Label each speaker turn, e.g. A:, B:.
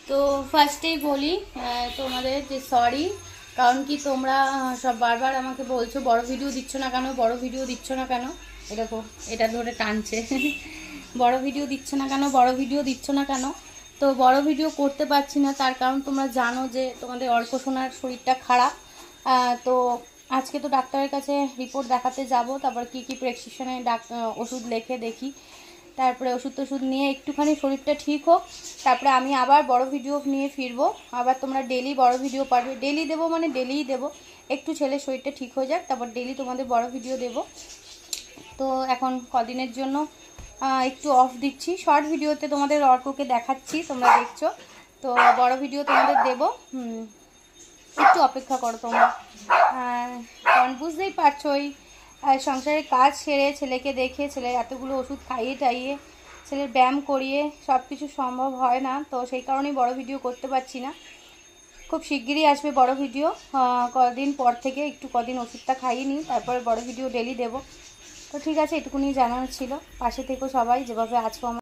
A: তো ফার্স্টেই বলি তোমাদের যে সরি, কারণ কি তোমরা সব বারবার আমাকে বলছো বড় ভিডিও দিচ্ছ না কেন, বড় ভিডিও দিচ্ছ না কেন। এরকম এটা ধরে টানছে বড় ভিডিও দিচ্ছ না কেন, বড় ভিডিও দিচ্ছ না কেন। তো বড় ভিডিও করতে পারছি না, তার কারণ তোমরা জানো যে তোমাদের অর্ক সোনার শরীরটা খারাপ। তো আজকে তো ডাক্তারের কাছে রিপোর্ট দেখাতে যাব, তারপর কি কি প্রেসক্রিপশনে ওষুধ লেখে দেখি, তারপরে ওষুধ টষুধ নিয়ে একটুখানি শরীরটা ঠিক হোক, তারপরে আমি আবার বড় ভিডিও নিয়ে ফিরবো। আবার তোমরা ডেলি বড় ভিডিও পারবে, ডেলি দেবো মানে ডেলিই দেবো। একটু ছেলের শরীরটা ঠিক হয়ে যাক, তারপর ডেলি তোমাদের বড় ভিডিও দেবো। তো এখন কদিনের জন্য একটু অফ দিচ্ছি, শর্ট ভিডিওতে তোমাদের অর্ককে দেখাচ্ছি, তোমরা দেখছো। তো বড় ভিডিও তোমাদের দেবো, একটু অপেক্ষা করো তোমরা। কারণ বুঝতেই পারছো ওই সংসারের কাজ সেরে ছেলেকে দেখে, ছেলের এতগুলো ওষুধ খাইয়ে টাইয়ে, ছেলের ব্যায়াম করিয়ে সব কিছু সম্ভব হয় না। তো সেই কারণেই বড় ভিডিও করতে পারছি না। খুব শিগগিরই আসবে বড় ভিডিও, কদিন পর থেকে একটু কদিন ওষুধটা খাইয়ে নিই, তারপরে বড় ভিডিও ডেলি দেবো। তো ঠিক আছে, এটুকুনি জানানো ছিল। পাশে থেকো সবাই, যেভাবে আছো আমার।